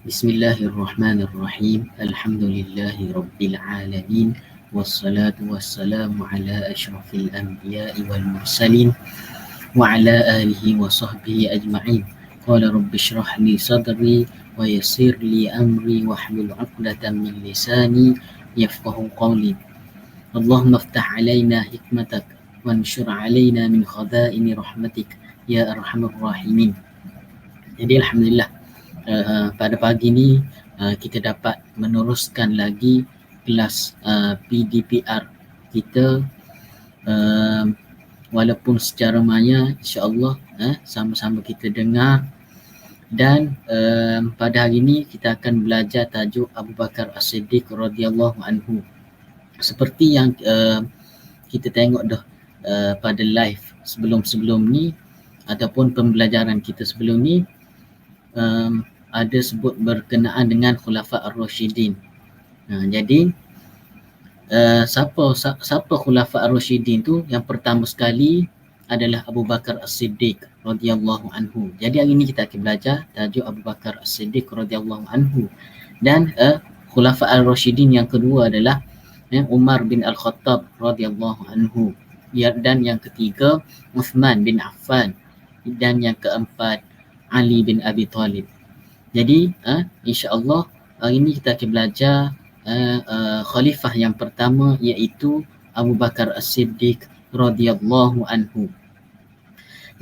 Bismillahirrahmanirrahim. Alhamdulillahi rabbil alamin. Wassalatu wassalamu ala asyrafil anbiya'i wal mursalin wa ala alihi wa sahbihi ajma'in. Qala rabbi shrah li sadri wa yassir li amri wahlul 'uqdatam min lisani yafqahu qawli. Allahumma iftah 'alaina hikmatak wanshur 'alaina min khaza'ini rahmatik ya arhamar rahimin. Jadi alhamdulillah pada pagi ni kita dapat meneruskan lagi kelas PDPR kita walaupun secara maya, insya-Allah sama-sama kita dengar. Dan pada hari ini kita akan belajar tajuk Abu Bakar As-Siddiq radhiyallahu anhu. Seperti yang kita tengok dah pada live sebelum-sebelum ni ataupun pembelajaran kita sebelum ni, ada sebut berkenaan dengan Khulafa Ar-Rasyidin. Jadi siapa Khulafa Ar-Rasyidin tu? Yang pertama sekali adalah Abu Bakar As-Siddiq radhiyallahu anhu. Jadi hari ini kita akan belajar tajuk Abu Bakar As-Siddiq radhiyallahu anhu. Dan Khulafa Ar-Rasyidin yang kedua adalah Umar bin Al-Khattab radhiyallahu anhu. Dan yang ketiga Uthman bin Affan. Dan yang keempat Ali bin Abi Talib. Jadi insya-Allah hari ini kita akan belajar khalifah yang pertama, iaitu Abu Bakar As-Siddiq radhiyallahu anhu.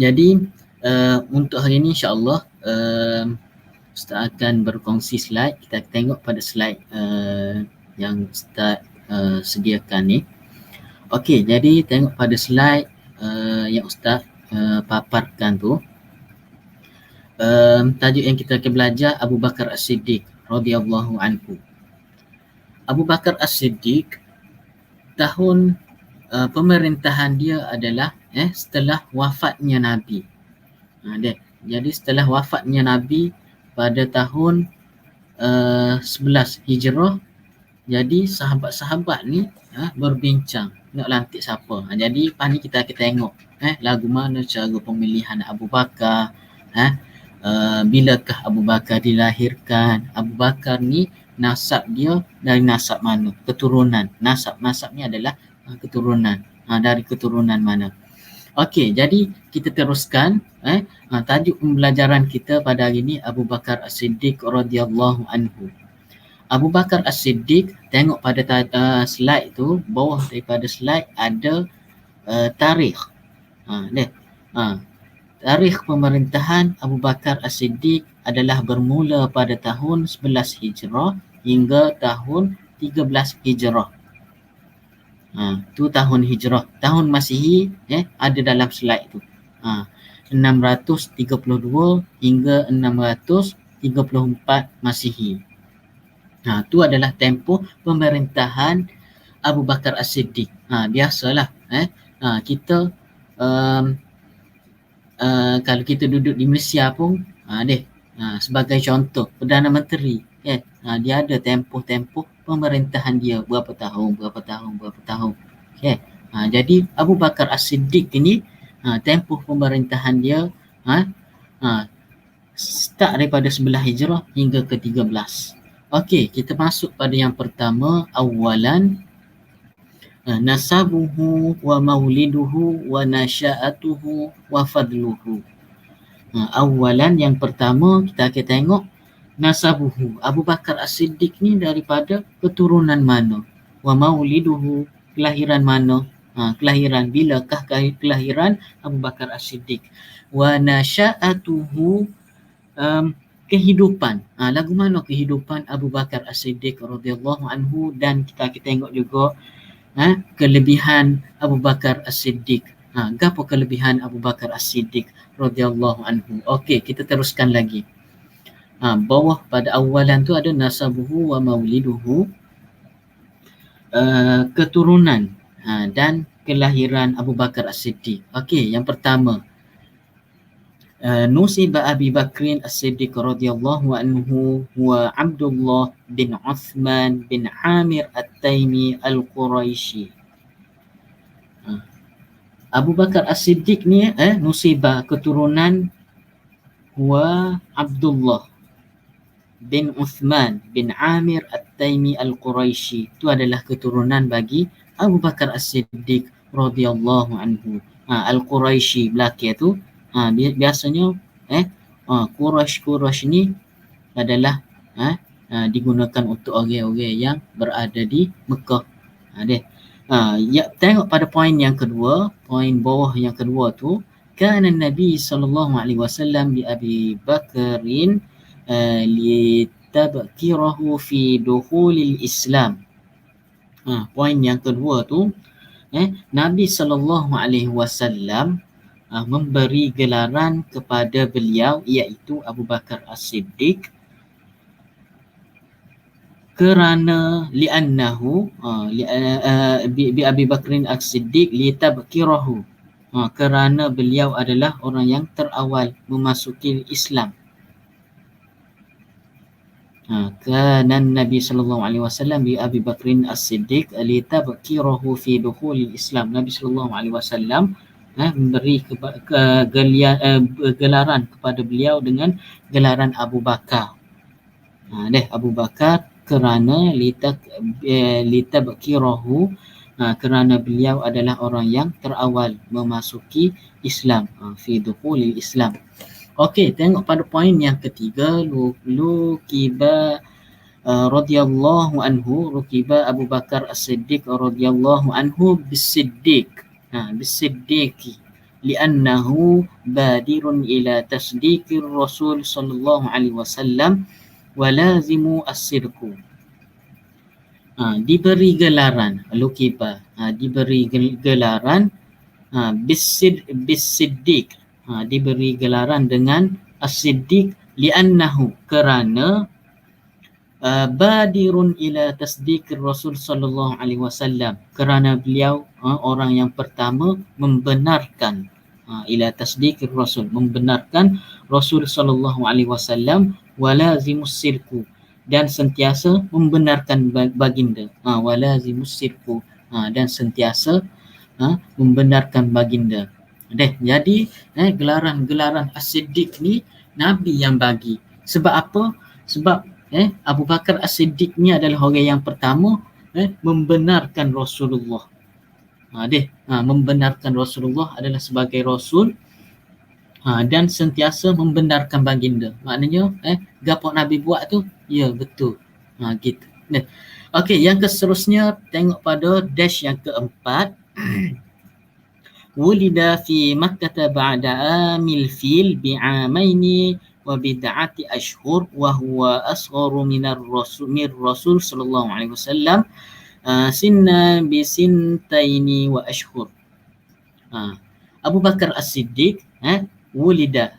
Jadi untuk hari ini insya-Allah Ustaz akan berkongsi slide. Kita tengok pada slide yang Ustaz sediakan ni. Okey, jadi tengok pada slide yang Ustaz paparkan tu. Tajuk yang kita akan belajar Abu Bakar As-Siddiq radhiyallahu anhu. Abu Bakar As-Siddiq, tahun pemerintahan dia adalah setelah wafatnya Nabi. Jadi setelah wafatnya Nabi pada tahun 11 Hijrah, jadi sahabat-sahabat ni berbincang nak lantik siapa. Jadi lepas ni kita akan tengok lagu mana cara pemilihan Abu Bakar, bilakah Abu Bakar dilahirkan, Abu Bakar ni nasab dia dari nasab mana, keturunan. Nasab ni adalah keturunan. Dari keturunan mana. Okey, jadi kita teruskan tajuk pembelajaran kita pada hari ini Abu Bakar As-Siddiq radhiyallahu anhu. Abu Bakar As-Siddiq, tengok pada slide tu, bawah daripada slide ada tarikh. Tarikh pemerintahan Abu Bakar As-Siddiq adalah bermula pada tahun 11 Hijrah hingga tahun 13 Hijrah. Tu tahun Hijrah. Tahun Masihi ada dalam slide tu. 632 hingga 634 Masihi. Tu adalah tempoh pemerintahan Abu Bakar As-Siddiq. Biasalah kita kalau kita duduk di Malaysia pun sebagai contoh Perdana Menteri dia ada tempoh pemerintahan dia berapa tahun. Okay. Jadi Abu Bakar As-Siddiq ini tempoh pemerintahan dia start daripada 11 Hijrah hingga ke 13. Okey, kita masuk pada yang pertama, awalan nasabuhu wa mauliduhu wa nasya'atuhu wa fadluhu. Awalan, yang pertama kita akan tengok nasabuhu. Abu Bakar As-Siddiq ni daripada keturunan mana? Wa mauliduhu, kelahiran mana? Kelahiran, bilakah kelahiran Abu Bakar As-Siddiq? Wa nasya'atuhu, kehidupan. Lagu mana kehidupan Abu Bakar As-Siddiq radhiyallahu anhu. Dan kita akan tengok juga kelebihan Abu Bakar As-Siddiq. Apa kelebihan Abu Bakar As-Siddiq radhiyallahu anhu? Okey, kita teruskan lagi. Bawah pada awalan tu ada nasabuhu wa mauliduhu, keturunan dan kelahiran Abu Bakar As-Siddiq. Okey, yang pertama, nusiba Abi Bakrin As-Siddiq radhiyallahu anhu wa Abdullah bin Uthman bin Amir At-Taimi Al-Quraisy. Abu Bakar As-Siddiq ni nusiba, keturunan, wa Abdullah bin Uthman bin Amir At-Taimi Al-Quraisy. Itu adalah keturunan bagi Abu Bakar As-Siddiq radhiyallahu anhu. Al-Quraisy belakang tu biasanya Quraisy ni adalah digunakan untuk orang-orang yang berada di Mekah. Tengok pada poin yang kedua, poin bawah yang kedua tu, kana Nabi sallallahu alaihi wasallam bi Abi Bakrin litabkirahu fi dukhulil Islam. Poin yang kedua tu, Nabi sallallahu alaihi wasallam memberi gelaran kepada beliau iaitu Abu Bakar As-Siddiq kerana li'annahu bi Abi Bakrin As-Siddiq litabkirahu, kerana beliau adalah orang yang terawal memasuki Islam. Kana Nabi sallallahu alaihi wasallam bi Abi Bakrin As-Siddiq litabkirahu fi dukhulil Islam. Nabi sallallahu alaihi wasallam memberi gelaran kepada beliau dengan gelaran Abu Bakar. Abu Bakar kerana litabkirahu, kerana beliau adalah orang yang terawal memasuki Islam, fi dukhulil Islam. Okey, tengok pada poin yang ketiga, Lukiba radhiyallahu anhu, Lukiba Abu Bakar As-Siddiq radhiyallahu anhu bis-Siddiq, bis-Siddiqi li'annahu badirun ila tasdiqir Rasul sallallahu alaihi wasallam walazimu as-sirku. Diberi gelaran Lukiba, diberi gelaran bis-Siddiq, diberi gelaran dengan as-Siddiq li'annahu, kerana badirun ila tasdiqir Rasul sallallahu alaihi wasallam, kerana beliau orang yang pertama membenarkan ila tasdiqir Rasul, membenarkan Rasul sallallahu alaihi wasallam, walazimus sirku, dan sentiasa membenarkan baginda, walazimus sirku, dan sentiasa membenarkan baginda. Jadi gelaran-gelaran As-Siddiq ni Nabi yang bagi. Sebab apa? Sebab Abu Bakar As-Siddiq ni adalah orang yang pertama membenarkan Rasulullah. Membenarkan Rasulullah adalah sebagai Rasul, dan sentiasa membenarkan baginda. Maknanya gapo Nabi buat tu ya betul. Gitu. Okey, yang seterusnya tengok pada dash yang keempat. Wulida fi Makkah ba'da amil fil bi'amaini wa bid'ati ashhur wa huwa asgharu minar rasul sallallahu alaihi wasallam sinna bi sintaini wa ashhur. Abu Bakar As-Siddiq wulida,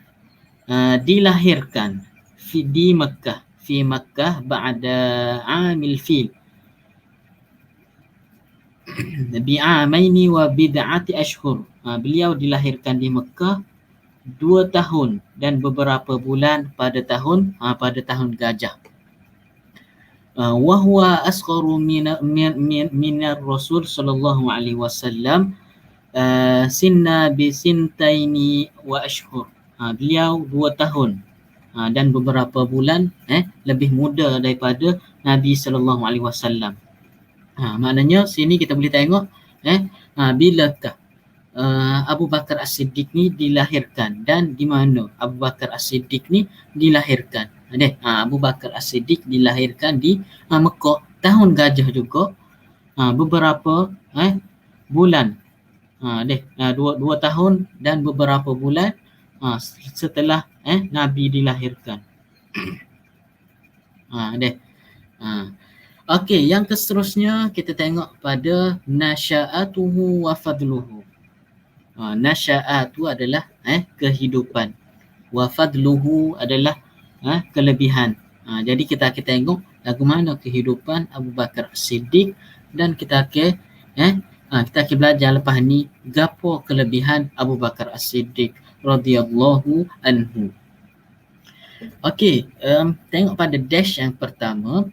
dilahirkan di Makkah, fi Makkah ba'da amil fil bi'amaini wa bid'ati ashhur. Beliau dilahirkan di Makkah 2 tahun dan beberapa bulan pada tahun gajah. Wa huwa asgharu minar rasul sallallahu alaihi wasallam sinna bi sintaini wa ashhur. Beliau 2 tahun dan beberapa bulan lebih muda daripada Nabi sallallahu alaihi wasallam. Maknanya sini kita boleh tengok bilakah Abu Bakar As-Siddiq ni dilahirkan dan di mana Abu Bakar As-Siddiq ni dilahirkan. Abu Bakar As-Siddiq dilahirkan di Mekah, tahun gajah juga, beberapa bulan, 2 tahun dan beberapa bulan setelah Nabi dilahirkan. Okey, yang seterusnya kita tengok pada nasya'atuhu wa fadluhu. Nasya'atu adalah kehidupan, wa fadluhu adalah kelebihan. Jadi kita tengok lagu mana kehidupan Abu Bakar As-Siddiq, dan kita akan belajar lepas ni gapo kelebihan Abu Bakar As-Siddiq radhiyallahu anhu. Okey, tengok pada dash yang pertama.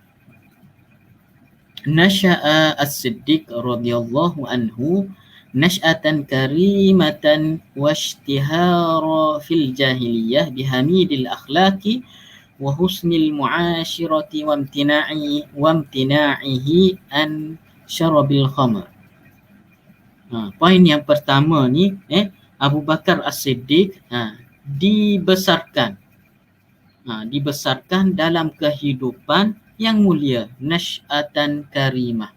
Nasha'a As-Siddiq radhiyallahu anhu nash'atan karimatan washtihara fil jahiliyah bihamidil akhlaqi wa husnil mu'ashirati wamtina'ihi an syarabil khamr. Poin yang pertama ni Abu Bakar As-Siddiq dibesarkan dalam kehidupan yang mulia, nash'atan karimah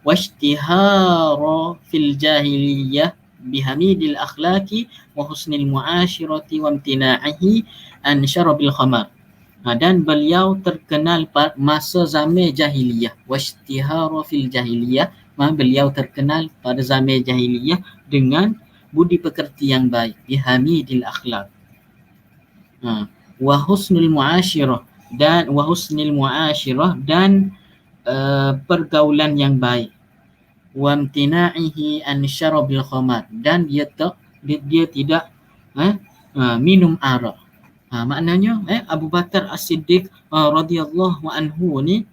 washtihara fil jahiliyah bihamidil akhlaqi wa husnil mu'ashirati wamtina'ihi an syarabil khamar. Dan beliau terkenal pada masa zaman jahiliyah, washtihara fil jahiliyah, beliau terkenal pada zaman jahiliyah dengan budi pekerti yang baik, bihamidil akhlaq, wa husnul mu'ashirah dan pergaulan yang baik, wamtina'ihi an syarabil khamar, dan dia tidak minum arak. Maknanya Abu Bakar As-Siddiq radhiyallahu anhu ni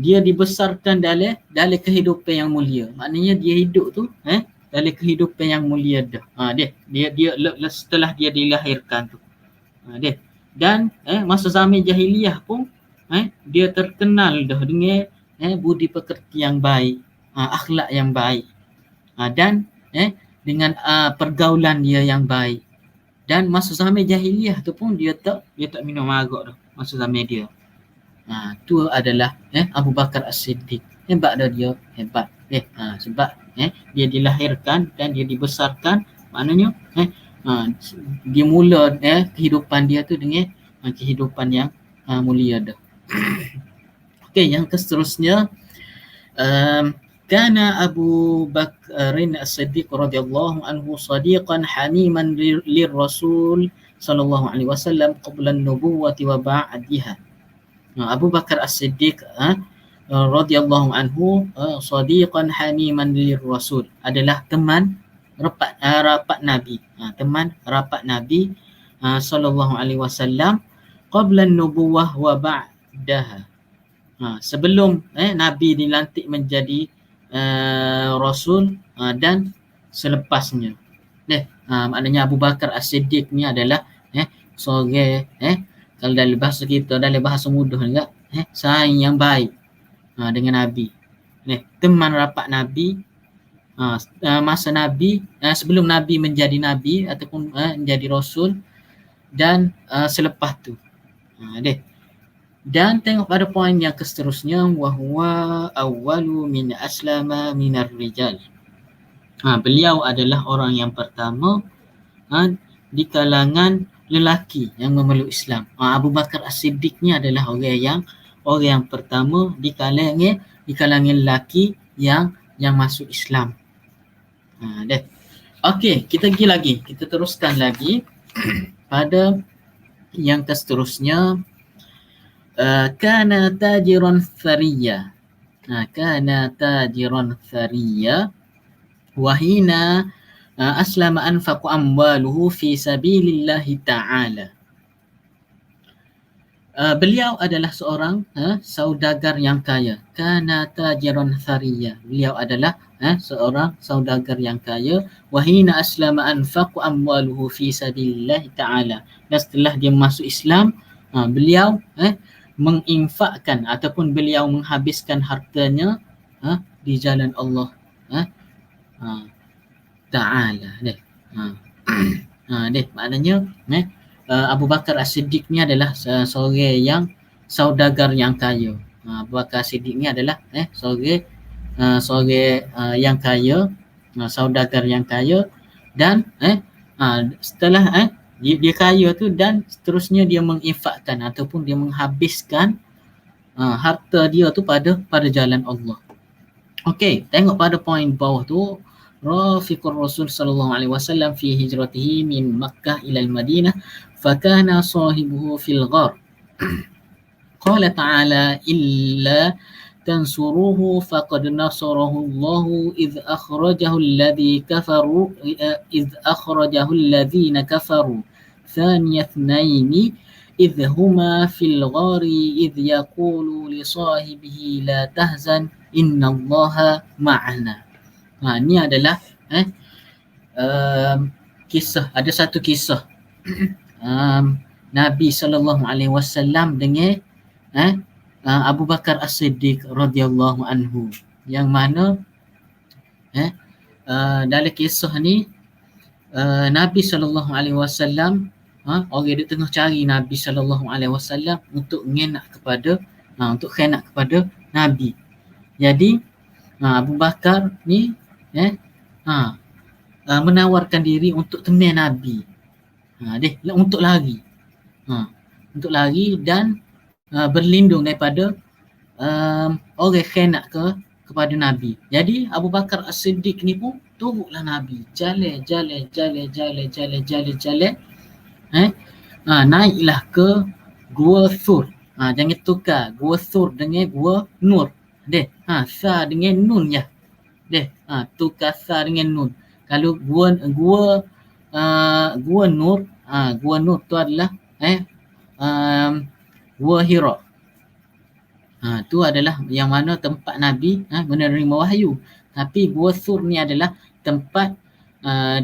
dia dibesarkan dalam kehidupan yang mulia. Maknanya dia hidup tu dalam kehidupan yang mulia dah. Dia setelah dia dilahirkan tu. Dan masa zaman jahiliyah pun dia terkenal dah dengan budi pekerti yang baik, akhlak yang baik, dan dengan pergaulan dia yang baik. Dan masa zaman jahiliyah tu pun dia tak minum arak dah masa zaman dia. Tu adalah Abu Bakar As-Siddiq. Hebat dah dia, hebat. Sebab dia dilahirkan dan dia dibesarkan, maknanya dia mula kehidupan dia tu dengan kehidupan yang mulia dah. Okey, yang seterusnya, kana Abu Bakrin As-Siddiq radhiyallahu anhu sadiqan hamiman lirrasul sallallahu alaihi wasallam qabla an-nubuwwati wa ba'daha. Abu Bakar As-Siddiq radhiyallahu anhu sadiqan hamiman lirrasul, adalah teman rapat Nabi, teman rapat Nabi sallallahu alaihi wasallam qabla an-nubuwwah wa ba'daha, sebelum Nabi dilantik menjadi Rasul dan selepasnya. Maknanya Abu Bakar As-Siddiq ni adalah seorang kalau dalam bahasa kita, dalam bahasa mudah juga, saing yang baik dengan Nabi. Teman rapat Nabi masa Nabi, sebelum Nabi menjadi Nabi ataupun menjadi Rasul, dan selepas tu. Dan tengok pada poin yang seterusnya, wa huwa awwalu min aslama minar rijal. Beliau adalah orang yang pertama di kalangan lelaki yang memeluk Islam. Abu Bakar As-Siddiq ni adalah orang yang pertama di kalangan lelaki yang masuk Islam. Okey, kita pergi lagi. Kita teruskan lagi pada yang seterusnya. Kana tajiran thariya. Kana tajiran thariya wa hina aslama anfaqu amwaluhu fi sabilillahi ta'ala. Beliau adalah seorang saudagar yang kaya. Kana tajiran thariya. Beliau adalah seorang saudagar yang kaya. Wa hina aslama anfaqu amwaluhu fi sabilillahi ta'ala. Dan setelah dia masuk Islam, beliau menginfakkan ataupun beliau menghabiskan hartanya di jalan Allah Ta'ala. Maknanya Abu Bakar As-Siddiq ni adalah seorang yang saudagar yang kaya. Abu Bakar As-Siddiq ni adalah seorang yang kaya, saudagar yang kaya, dan setelah dia kaya tu, dan seterusnya dia menginfakkan ataupun dia menghabiskan harta dia tu pada jalan Allah. Okey, tengok pada poin bawah tu, rafiqur Rasul sallallahu alaihi wasallam fi hijratihi min Makkah ila al-Madinah fakana sahibuhu fil ghar. Qala ta'ala illa tansuruhu faqad nasarahu Allahu idh akhrajahu alladhina kafaru ثاني اثنين إذ هما في الغار إذ يقول لصاحبه لا تحزن إن الله معنا. Ini adalah kisah, ada satu kisah Nabi sallallahu alaihi wasallam dengan Abu Bakar As-Siddiq radhiyallahu anhu, yang mana dalam kisah ni Nabi sallallahu alaihi wasallam orang dia tengah cari Nabi sallallahu alaihi wasallam untuk ngenak kepada Nabi. Jadi Abu Bakar ni menawarkan diri untuk teman Nabi. Untuk lari. Untuk lari dan berlindung daripada orang khianat kepada Nabi. Jadi Abu Bakar As-Siddiq ni pun turutlah Nabi. Jalan. Naiklah ke Gua Thur. Jangan tukar Gua Thur dengan Gua Nur. Sa dengan nun ya. Tukar sa dengan nun. Kalau Gua Nur, Gua Nur tu adalah Gua Hira. Tu adalah yang mana tempat Nabi menerima wahyu. Tapi Gua Thur ni adalah tempat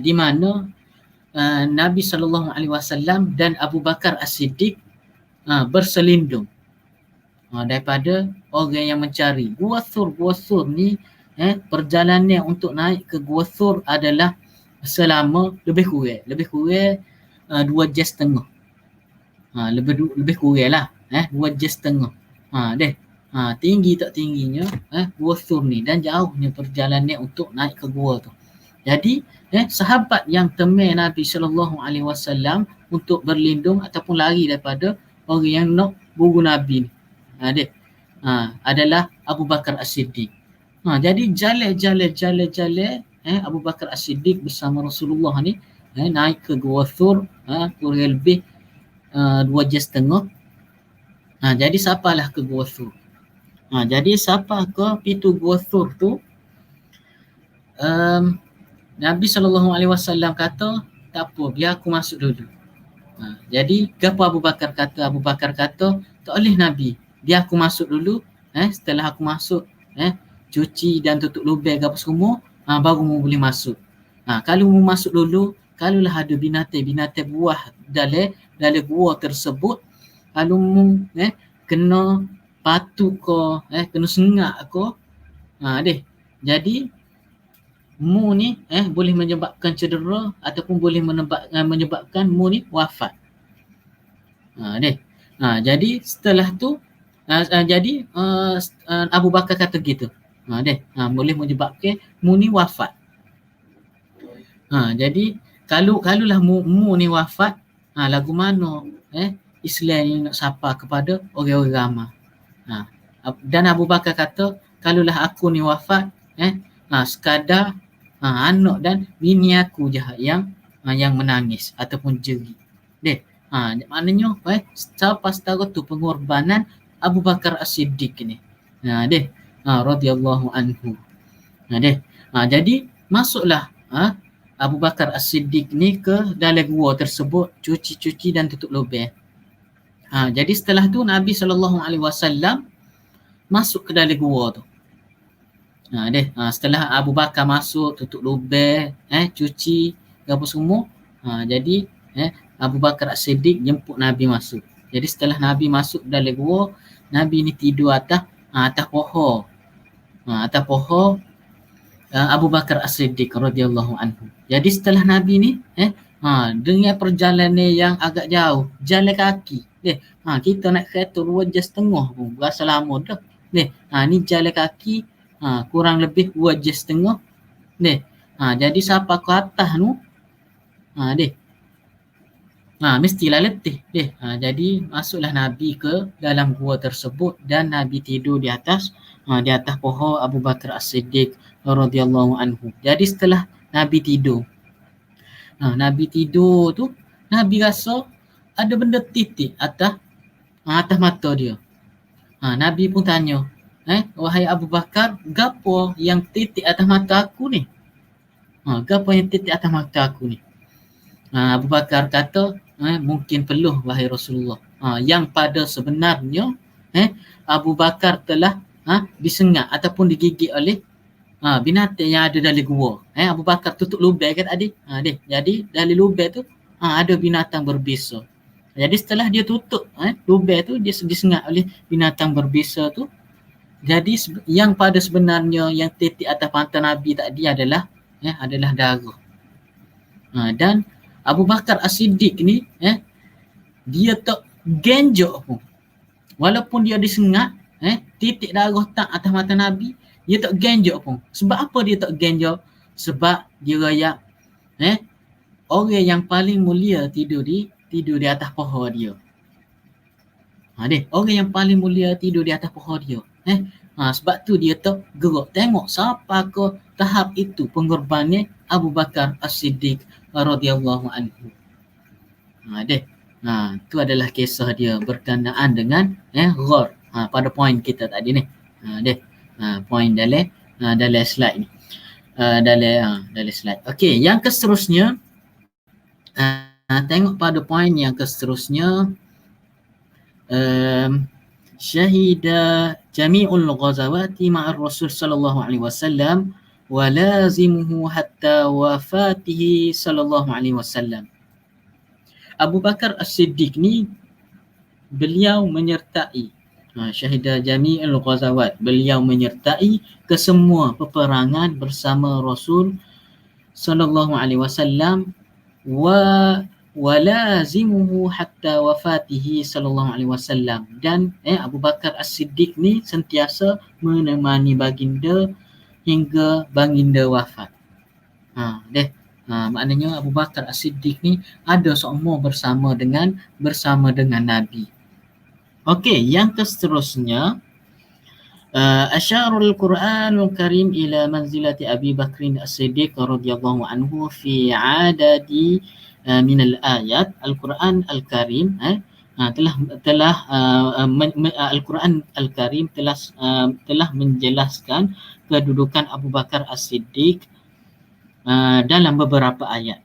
di mana Nabi SAW dan Abu Bakar As-Siddiq berselindung daripada orang yang mencari. Gua Thur ni perjalanan untuk naik ke Gua Thur adalah selama lebih kurang 2 jam setengah. Lebih kurang lah 2 jam setengah. Tinggi tak tingginya Gua Thur ni, dan jauhnya perjalanan untuk naik ke gua tu. Jadi sahabat yang temui Nabi SAW untuk berlindung ataupun lari daripada orang yang nak bunuh Nabi ni adalah Abu Bakar As-Siddiq. Jadi jalan Abu Bakar As-Siddiq bersama Rasulullah ni naik ke Gua Thur kurang lebih 2 jam setengah. Jadi sapalah ke Gua Thur. Jadi siapa ke pintu Gua Thur tu, Nabi SAW kata, tak apa, biar aku masuk dulu. Jadi apa Abu Bakar kata? Abu Bakar kata, tak boleh Nabi, biar aku masuk dulu. Setelah aku masuk, cuci dan tutup lubang apa semua, baru mu boleh masuk. Kalau mu masuk dulu, kalaulah ada binatang buah dalam gua tersebut, kalau mu kena patuk ko, kena sengak ko, jadi mu ni boleh menyebabkan cedera ataupun boleh menyebabkan mu ni wafat. Jadi setelah tu Abu Bakar kata gitu. Boleh menyebabkan mu ni wafat. Jadi kalaulah mu ni wafat, lagu mana Islam ni nak sapa kepada orang-orang ramai. Dan Abu Bakar kata, kalaulah aku ni wafat, sekadar anak dan bini aku je yang menangis ataupun jerit. Maknanya siapa setara tu pengorbanan Abu Bakar As-Siddiq ni. Radhiyallahu anhu. Jadi masuklah Abu Bakar As-Siddiq ni ke dalam gua tersebut, cuci dan tutup lubang. Jadi setelah tu Nabi SAW masuk ke dalam gua tu. Setelah Abu Bakar masuk, tutup lubang, cuci apa semua, jadi Abu Bakar As-Siddiq jemput Nabi masuk. Jadi setelah Nabi masuk dalam gua, Nabi ni tidur atas pohon. Atas pohon Abu Bakar As-Siddiq radhiyallahu anhu. Jadi setelah Nabi ni dengan perjalanan yang agak jauh, jalan kaki. Kita nak kereta 2 jam setengah pun berasa lama dah. Ni jalan kaki kurang lebih 2 jam setengah. Jadi siapa ke atas tu, mestilah letih. Jadi masuklah Nabi ke dalam gua tersebut dan Nabi tidur di atas pohon Abu Bakar As-Siddiq radhiyallahu anhu. Jadi setelah Nabi tidur, tu Nabi rasa ada benda titik atas mata dia. Nabi pun tanya, wahai Abu Bakar, gapo yang titik atas mata aku ni? Gapo yang titik atas mata aku ni? Abu Bakar kata, mungkin peluh wahai Rasulullah. Yang pada sebenarnya Abu Bakar telah disengat ataupun digigit oleh binatang yang ada dalam gua. Abu Bakar tutup lubang kan adik. Jadi dalam lubang tu ada binatang berbisa. Jadi setelah dia tutup lubang tu, dia disengat oleh binatang berbisa tu. Jadi yang pada sebenarnya yang titik atas pantat Nabi tadi adalah darah. Dan Abu Bakar As-Siddiq ni dia tak genjok pun. Walaupun dia disengat, titik darah tak atas mata Nabi, dia tak genjok pun. Sebab apa dia tak genjok? Sebab dia rayak orang yang paling mulia tidur di atas paha dia. Orang yang paling mulia tidur di atas paha dia. Sebab tu dia tak gerak. Tengok siapa ke tahap itu pengorbannya Abu Bakar As-Siddiq radhiyallahu anhu. Tu adalah kisah dia berkenaan dengan Ghar. Pada poin kita tadi ni. Poin dalam slide ni. Dalam slide. Okey, yang seterusnya tengok pada poin yang seterusnya. Syahida jami'ul ghazawati ma'ar Rasul sallallahu alaihi wasallam wa lazimuhu hatta wafatihi sallallahu alaihi wasallam. Abu Bakar As-Siddiq ni beliau menyertai syahida jami'ul ghazawat, beliau menyertai kesemua peperangan bersama Rasul sallallahu alaihi wasallam wa lazimuhu hatta wafatihi sallallahu alaihi wasallam, dan Abu Bakar As-Siddiq ni sentiasa menemani baginda hingga baginda wafat. Maknanya Abu Bakar As-Siddiq ni ada seumur bersama dengan Nabi. Okey, yang seterusnya asyarul Qur'anul Karim ila manzilati Abi Bakrin As-Siddiq radhiyallahu anhu fi adadi min al-ayat. Al-Quran Al-Karim Al-Quran Al-Karim telah menjelaskan kedudukan Abu Bakar As-Siddiq dalam beberapa ayat.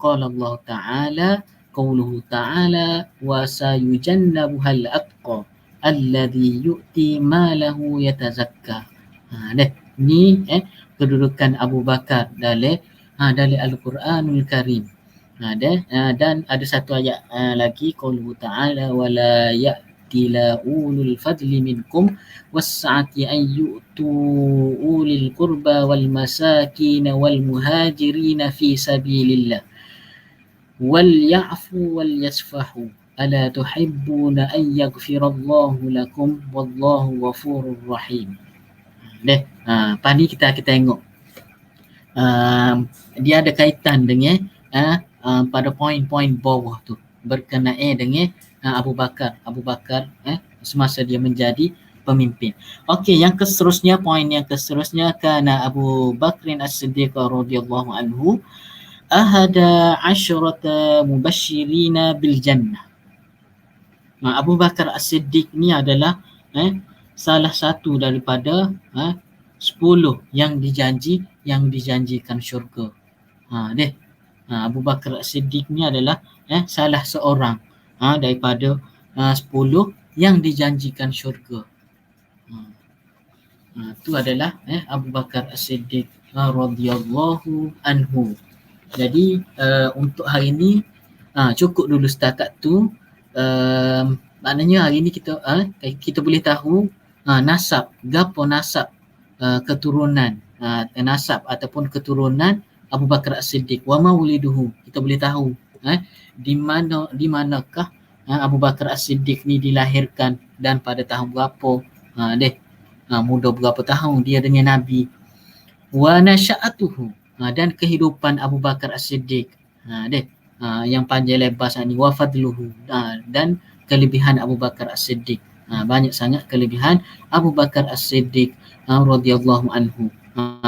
Qala Allah Ta'ala, qauluhu ta'ala wa sayujannabuhal atqa alladhi yu'ti malahu yatazakka. Ni kedudukan Abu Bakar dalam Al-Quranul Karim. Dan ada satu ayat lagi, qauluhu ta'ala wala ya'tila ulul fadli minkum was-sa'ati an yu'tu ulil qurba wal masakin wal muhajirin fi sabilillah wal ya'fu wal yasfahu ala tuhibbuna an yaghfirallahu lakum wallahu ghafurur rahim. Pani kita tengok dia ada kaitan dengan pada poin-poin bawah tu berkenaan dengan Abu Bakar semasa dia menjadi pemimpin. Okey, yang seterusnya, poin yang seterusnya, kana Abu Bakrin As-Siddiq radhiyallahu anhu ahada asyrata mubashirina bil jannah. Abu Bakar As-Siddiq ni adalah salah satu daripada 10 yang dijanjikan syurga. Abu Bakar As-Siddiq ni adalah salah seorang daripada 10 yang dijanjikan syurga. Itu adalah Abu Bakar As-Siddiq radhiyallahu anhu. Jadi untuk hari ni cukup dulu setakat tu. Maknanya hari ni kita boleh tahu nasab, gapo nasab keturunan nasab ataupun keturunan Abu Bakar As-Siddiq, wa mauliduhu. Kita boleh tahu di manakah Abu Bakar As-Siddiq ni dilahirkan dan pada tahun berapa, muda berapa tahun dia dengan Nabi. Wa nasya'atuhu, dan kehidupan Abu Bakar As-Siddiq yang panjang lebar ni. Wa fadluhu, dan kelebihan Abu Bakar As-Siddiq. Banyak sangat kelebihan Abu Bakar As-Siddiq radhiyallahu anhu,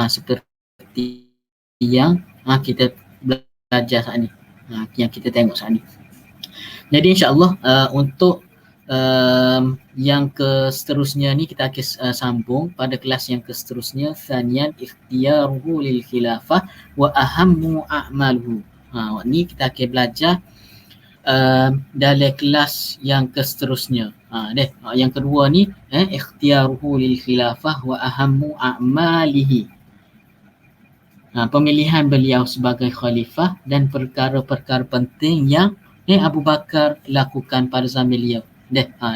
seperti yang kita belajar saat ni, yang kita tengok saat ni. Jadi insya-Allah untuk yang seterusnya ni kita akan sambung pada kelas yang seterusnya. Thaniyan ikhtiyaruhu lil khilafah wa ahammu a'maluhu. Ni kita akan belajar dalam kelas yang seterusnya. Yang kedua ni ikhtiyaruhu lil khilafah wa ahammu a'malihi. pemilihan beliau sebagai khalifah dan perkara-perkara penting yang Abu Bakar lakukan pada zaman beliau.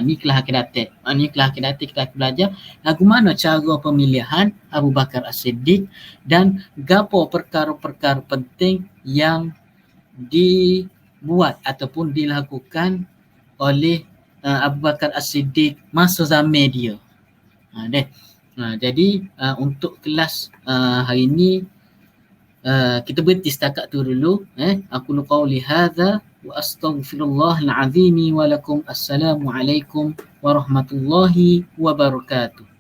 Ni kelas akhir ni kelas akhir kita akan belajar lagu mana cara pemilihan Abu Bakar As-Siddiq dan gapo perkara-perkara penting yang dibuat ataupun dilakukan oleh Abu Bakar As-Siddiq masa zaman dia. Jadi untuk kelas hari ini kita berhenti setakat tu dulu. Aku qauli hadza wa astaghfirullahal azim wa lakum. Assalamualaikum warahmatullahi wabarakatuh.